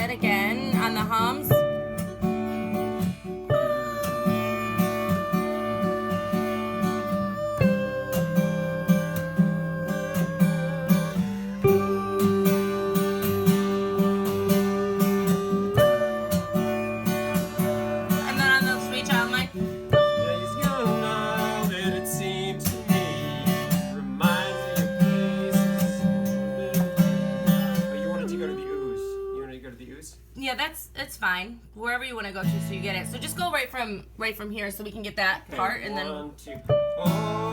good. Again, on the hums. And then on the Sweet Child Mine. He's young now, and it seems to me reminds me of places. Oh, you wanted to go to the ooze. You wanted to go to the ooze? Yeah, it's fine. Wherever you want to go to, so you get it. So just go right from here, so we can get that part, and then. 1, 2. Oh.